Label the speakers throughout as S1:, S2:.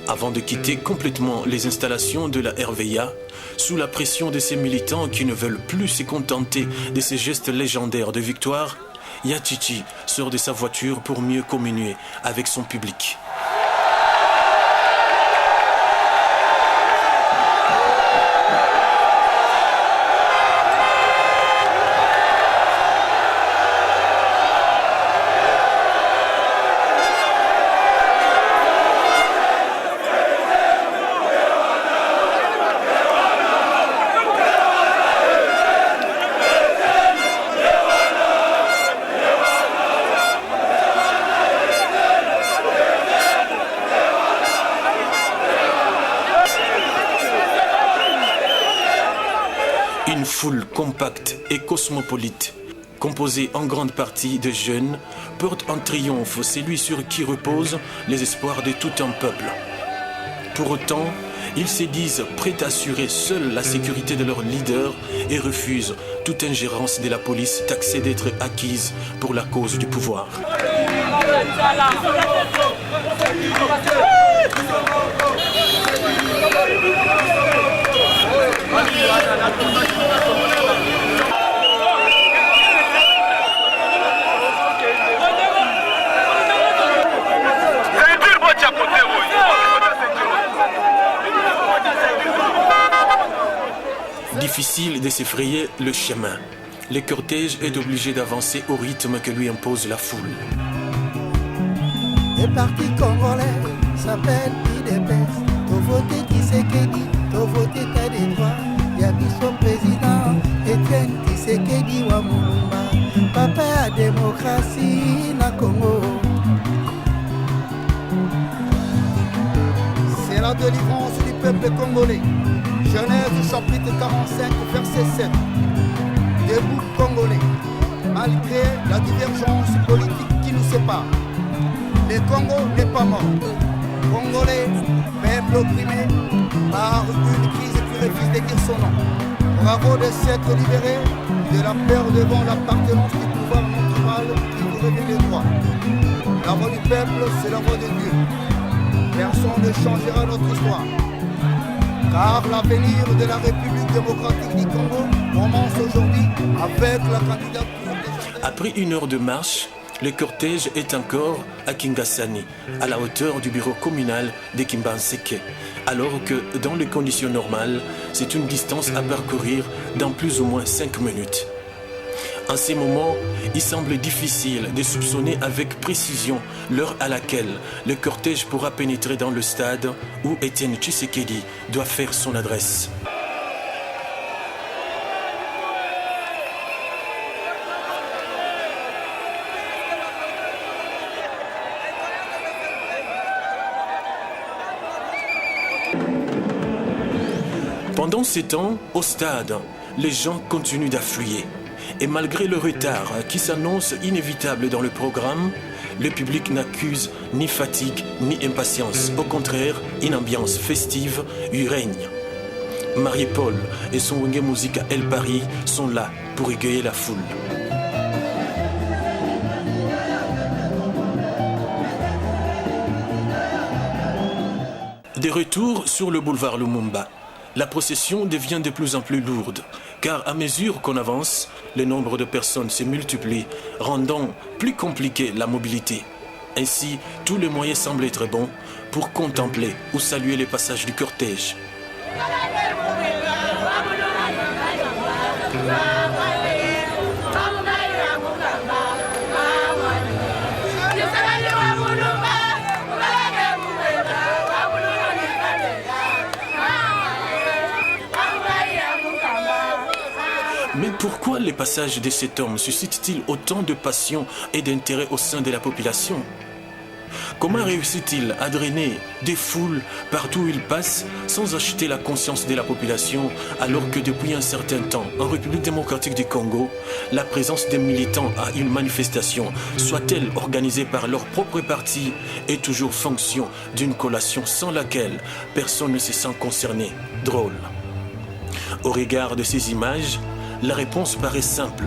S1: avant de quitter complètement les installations de la RVIA, sous la pression de ces militants qui ne veulent plus se contenter de ces gestes légendaires de victoire, Yachichi sort de sa voiture pour mieux communier avec son public. Une foule compacte et cosmopolite, composée en grande partie de jeunes, porte en triomphe celui sur qui reposent les espoirs de tout un peuple. Pour autant, ils se disent prêts à assurer seuls la sécurité de leur leader et refusent toute ingérence de la police taxée d'être acquise pour la cause du pouvoir. Difficile de s'effrayer le chemin. Le cortège est obligé d'avancer au rythme que lui impose la foule.
S2: Le parti congolais s'appelle IDPS. T'as voté Tshisekedi, t'as voté t'as des droits. Y'a mis son président, Etienne Tshisekedi wa Mulumba. Papa à démocratie na Congo. C'est la délivrance du peuple congolais. Genèse chapitre 45 verset 7. Debout Congolais, malgré la divergence politique qui nous sépare, le Congo n'est pas mort. Congolais, peuple opprimé par une crise qui refuse de dire son nom. Bravo de s'être libéré de la peur devant l'appartenance du pouvoir naturel qui vous revient des droits. La voix du peuple, c'est la voix de Dieu. Personne ne changera notre histoire. Car l'avenir de la République démocratique du Congo commence aujourd'hui avec la candidature des...
S1: Après une heure de marche, le cortège est encore à Kingasani, à la hauteur du bureau communal de Kimbanseke, alors que dans les conditions normales, c'est une distance à parcourir dans plus ou moins 5 minutes. En ces moments, il semble difficile de soupçonner avec précision l'heure à laquelle le cortège pourra pénétrer dans le stade où Etienne Tshisekedi doit faire son adresse. Pendant ces temps, au stade, les gens continuent d'affluer. Et malgré le retard qui s'annonce inévitable dans le programme, le public n'accuse ni fatigue ni impatience. Au contraire, une ambiance festive y règne. Marie-Paul et son Wenge Musica El Paris sont là pour égayer la foule. De retour sur le boulevard Lumumba, la procession devient de plus en plus lourde, car à mesure qu'on avance, le nombre de personnes se multiplie, rendant plus compliquée la mobilité. Ainsi, tous les moyens semblent être bons pour contempler ou saluer le passage du cortège. Mais pourquoi le passage de cet homme suscite-t-il autant de passion et d'intérêt au sein de la population? Comment réussit-il à drainer des foules partout où il passe sans acheter la conscience de la population, alors que depuis un certain temps, en République démocratique du Congo, la présence des militants à une manifestation, soit-elle organisée par leur propre parti, est toujours fonction d'une collation sans laquelle personne ne se sent concerné? Drôle. Au regard de ces images, la réponse paraît simple.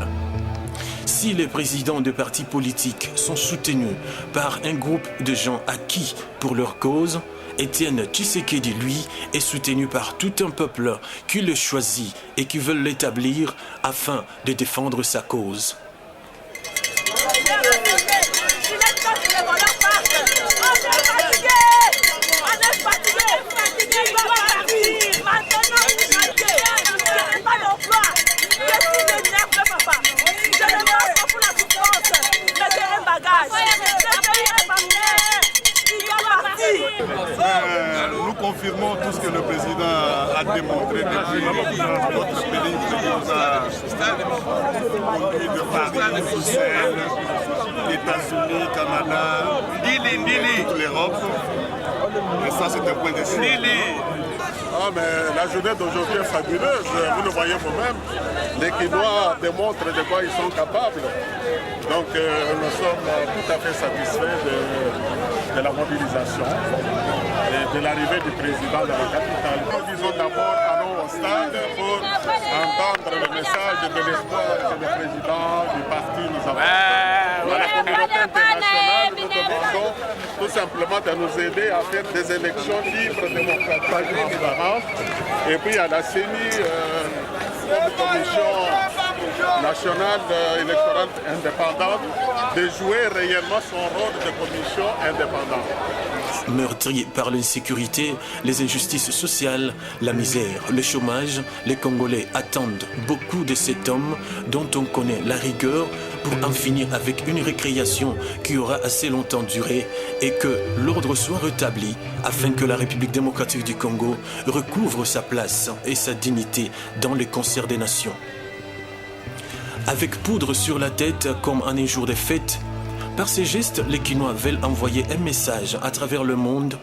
S1: Si les présidents de partis politiques sont soutenus par un groupe de gens acquis pour leur cause, Étienne Tshisekedi, lui, est soutenu par tout un peuple qui le choisit et qui veut l'établir afin de défendre sa cause.
S3: Nous confirmons tout ce que le président a démontré depuis notre pays qui nous a conduit de Paris, Bruxelles, États-Unis, Canada, toute l'Europe. Et ça, c'est un point de vue. Ah, mais la jeunesse d'aujourd'hui est fabuleuse, vous le voyez vous-même. Les Quinois démontrent de quoi ils sont capables. Donc nous sommes tout à fait satisfaits de la mobilisation et de l'arrivée du président dans la capitale. Nous disons d'abord allons au stade pour entendre le message de l'espoir que le président du parti nous apporte. À la communauté internationale, nous demandons tout simplement de nous aider à faire des élections libres, démocratiques, transparentes. Et puis à la CENI, comme commission nationale électorale indépendante, de jouer réellement son rôle de commission indépendante.
S1: Meurtris par l'insécurité, les injustices sociales, la misère, le chômage, les Congolais attendent beaucoup de cet homme dont on connaît la rigueur pour en finir avec une récréation qui aura assez longtemps duré et que l'ordre soit rétabli afin que la République démocratique du Congo recouvre sa place et sa dignité dans le concert des nations. Avec poudre sur la tête comme en un jour de fête, par ces gestes, les Quinois veulent envoyer un message à travers le monde,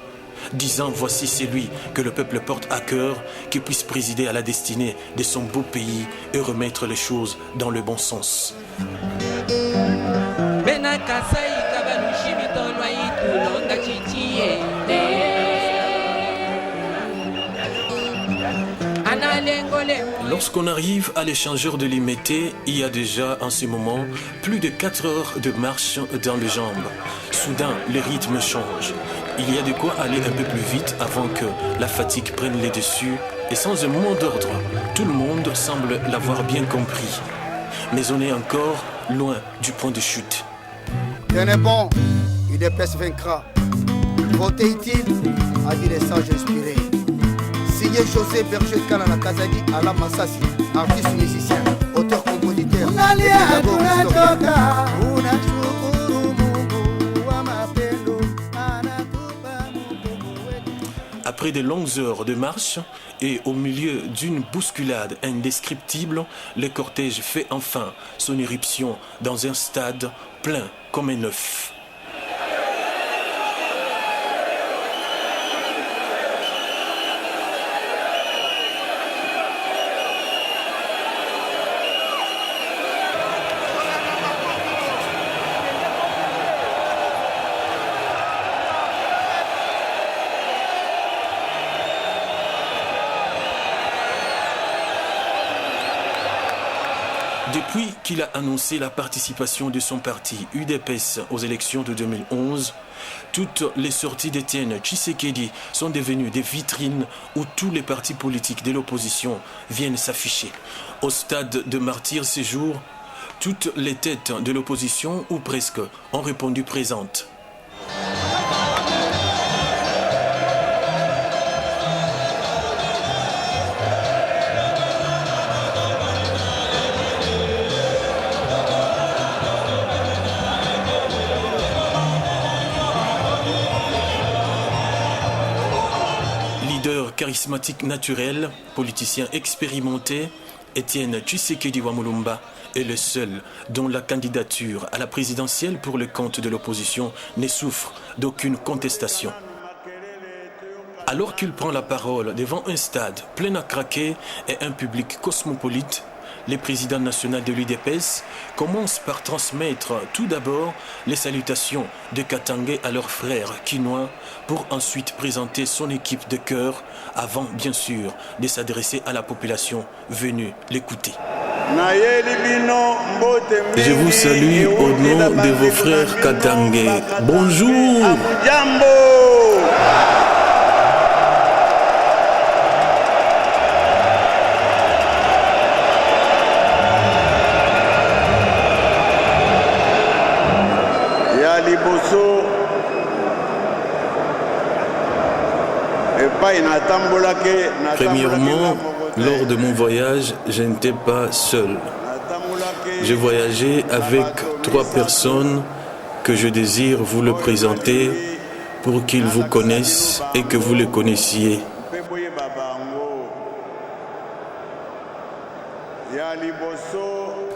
S1: disant voici celui que le peuple porte à cœur, qui puisse présider à la destinée de son beau pays et remettre les choses dans le bon sens. Lorsqu'on arrive à l'échangeur de Limete, il y a déjà en ce moment plus de 4 heures de marche dans les jambes. Soudain, le rythme change. Il y a de quoi aller un peu plus vite avant que la fatigue prenne les dessus. Et sans un mot d'ordre, tout le monde semble l'avoir bien compris. Mais on est encore loin du point de chute.
S2: Tenez bon, UDPS vaincra. Votez utile, a dit les sages inspirés. Signé José Berger Kalala Kazadi, Alain Massassi, artiste musicien, auteur-compositeur, pédagogue historien.
S1: Après de longues heures de marche et au milieu d'une bousculade indescriptible, le cortège fait enfin son éruption dans un stade plein comme un œuf. Depuis qu'il a annoncé la participation de son parti UDPS aux élections de 2011, toutes les sorties d'Étienne Tshisekedi sont devenues des vitrines où tous les partis politiques de l'opposition viennent s'afficher. Au stade de martyr ces jours, toutes les têtes de l'opposition, ou presque, ont répondu présentes. Charismatique naturel, politicien expérimenté, Étienne Tshisekedi Wamulumba est le seul dont la candidature à la présidentielle pour le compte de l'opposition ne souffre d'aucune contestation. Alors qu'il prend la parole devant un stade plein à craquer et un public cosmopolite, le président national de l'UDPS commence par transmettre tout d'abord les salutations de Katangé à leurs frères quinois pour ensuite présenter son équipe de cœur avant bien sûr de s'adresser à la population venue l'écouter. Je vous salue au nom de vos frères Katangé. Bonjour. Premièrement, lors de mon voyage, je n'étais pas seul. Je voyageais avec 3 personnes que je désire vous le présenter pour qu'ils vous connaissent et que vous les connaissiez.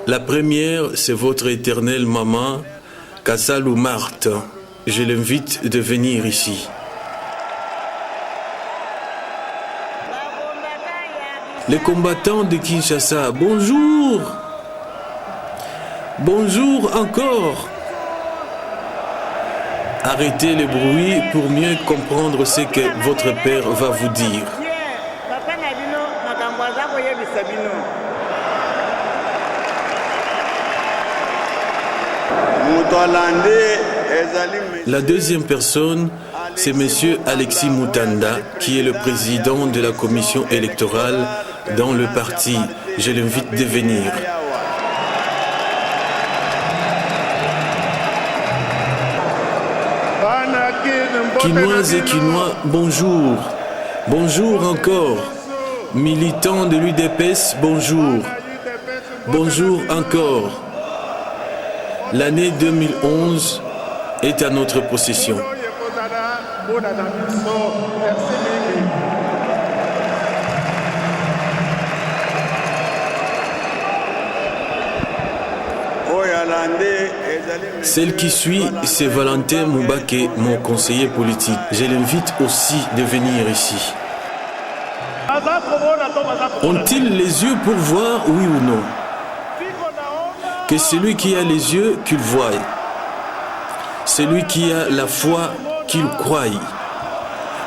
S1: La première, c'est votre éternelle maman, Kassalou Marthe. Je l'invite de venir ici. Les combattants de Kinshasa, bonjour. Bonjour encore. Arrêtez le bruit pour mieux comprendre ce que votre père va vous dire. La deuxième personne, c'est M. Alexis Moutanda, qui est le président de la commission électorale dans le parti. Je l'invite de venir. Quinoises et Quinois, bonjour. Bonjour encore. Militants de l'UDPS, bonjour. Bonjour encore. L'année 2011 est à notre possession. Celle qui suit, c'est Valentin Moubake, mon conseiller politique. Je l'invite aussi de venir ici. Ont-ils les yeux pour voir, oui ou non? Que celui qui a les yeux, qu'il voie. Celui qui a la foi, qu'il croie.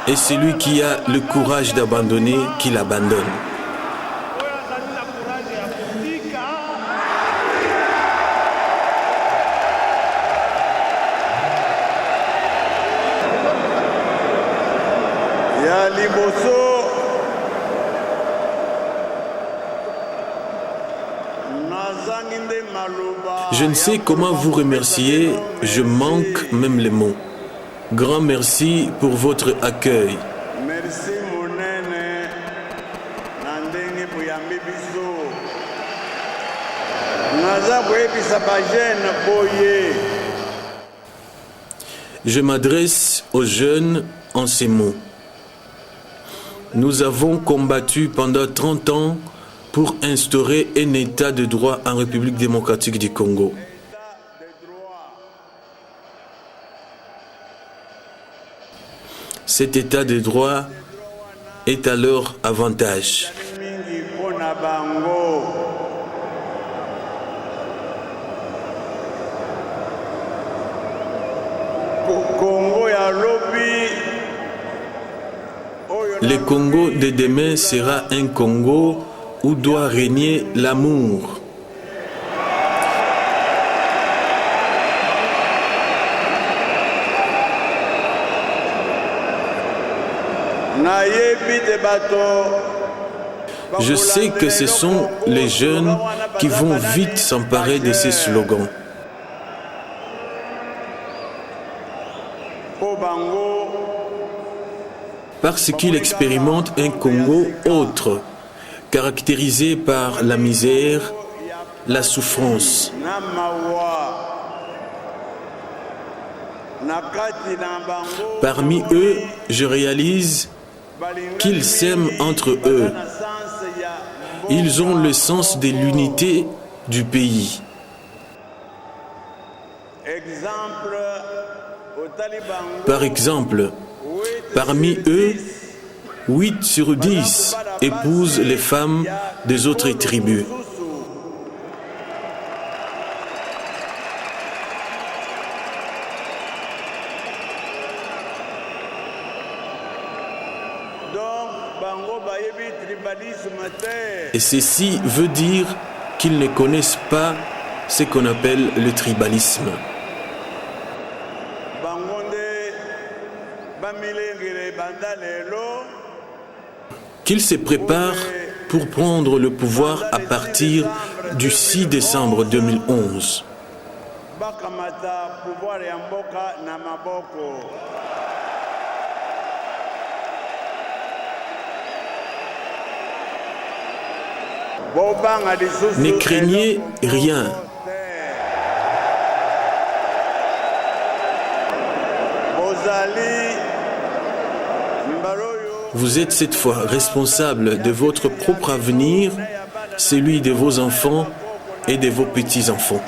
S1: Et celui qui a le courage d'abandonner, qu'il abandonne. Je ne sais comment vous remercier, je manque même les mots. Grand merci pour votre accueil. Je m'adresse aux jeunes en ces mots. Nous avons combattu pendant 30 ans pour instaurer un état de droit en République démocratique du Congo. Cet état de droit est à leur avantage. Le Congo de demain sera un Congo où doit régner l'amour. Je sais que ce sont les jeunes qui vont vite s'emparer de ces slogans. Parce qu'ils expérimentent un Congo autre, caractérisé par la misère, la souffrance. Parmi eux, je réalise qu'ils s'aiment entre eux. Ils ont le sens de l'unité du pays. Par exemple, parmi eux, 8 sur 10 épousent les femmes des autres tribus. Et ceci veut dire qu'ils ne connaissent pas ce qu'on appelle le tribalisme. Qu'ils se préparent pour prendre le pouvoir à partir du 6 décembre 2011.
S4: bakamata pouvoir ya mboka na maboko.
S1: Ne craignez rien. Vous êtes cette fois responsable de votre propre avenir, celui de vos enfants et de vos petits-enfants.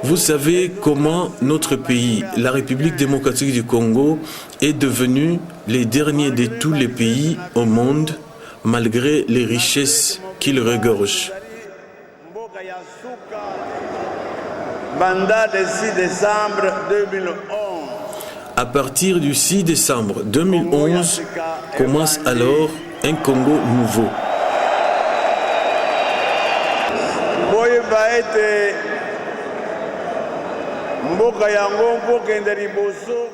S1: Vous savez comment notre pays, la République démocratique du Congo, est devenu le dernier de tous les pays au monde, malgré les richesses qu'il regorge. À partir du 6 décembre 2011, commence alors un Congo nouveau.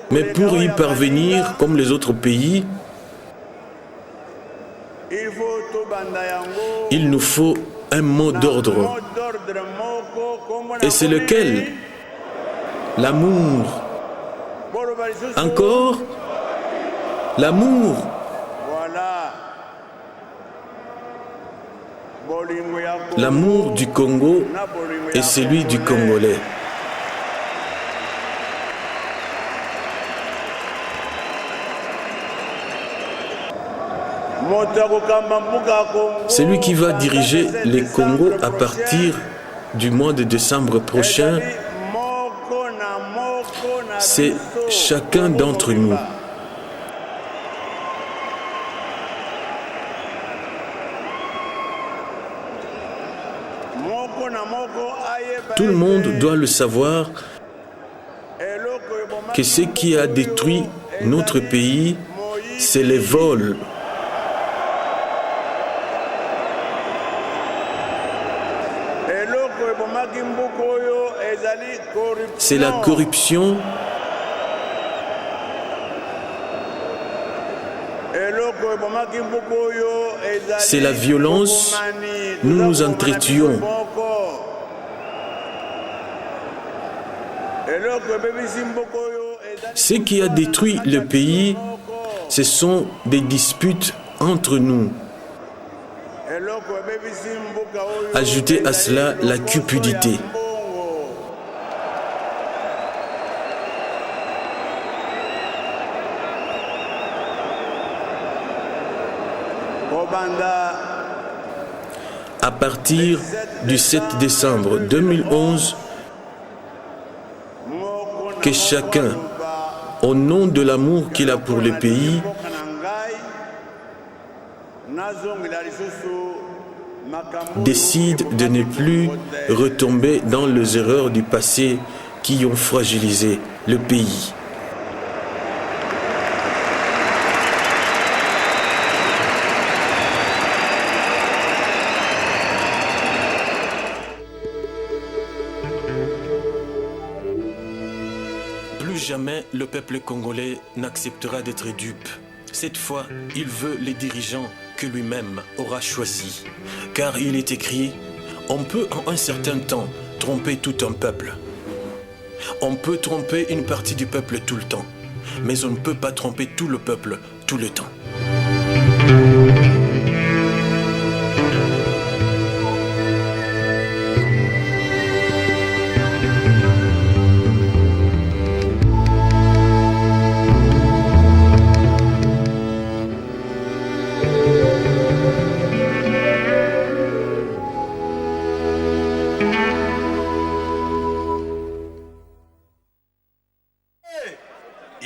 S1: Mais pour y parvenir, comme les autres pays, il nous faut un mot d'ordre. Et c'est lequel? L'amour. Encore? L'amour. L'amour du Congo est celui du Congolais. Celui qui va diriger les Congos à partir du mois de décembre prochain, c'est chacun d'entre nous. Tout le monde doit le savoir que ce qui a détruit notre pays, c'est les vols. C'est la corruption. C'est la violence. Nous nous entretuons. Ce qui a détruit le pays, ce sont des disputes entre nous. Ajoutez à cela la cupidité. À partir du 7 décembre 2011, que chacun, au nom de l'amour qu'il a pour le pays, décide de ne plus retomber dans les erreurs du passé qui ont fragilisé le pays. Plus jamais le peuple congolais n'acceptera d'être dupe. Cette fois, il veut les dirigeants que lui-même aura choisis. Car il est écrit, on peut en un certain temps tromper tout un peuple. On peut tromper une partie du peuple tout le temps, mais on ne peut pas tromper tout le peuple tout le temps.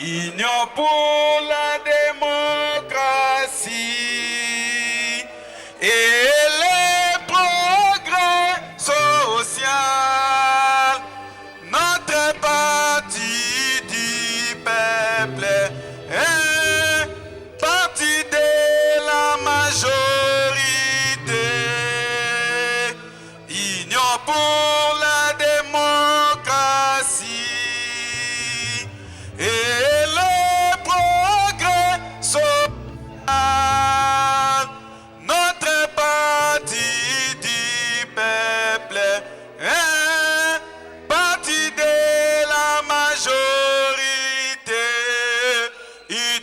S5: Union pour la démocratie et les progrès sociaux. Notre parti du peuple est parti de la majorité. Union pour la démocratie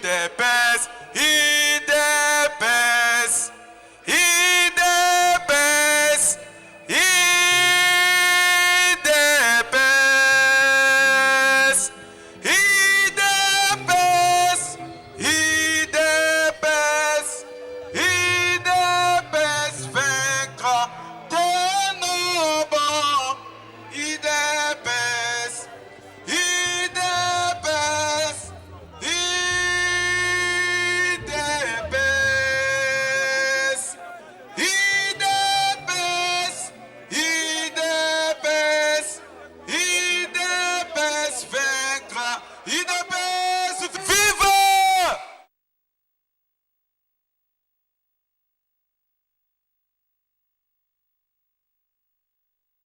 S5: des peuples.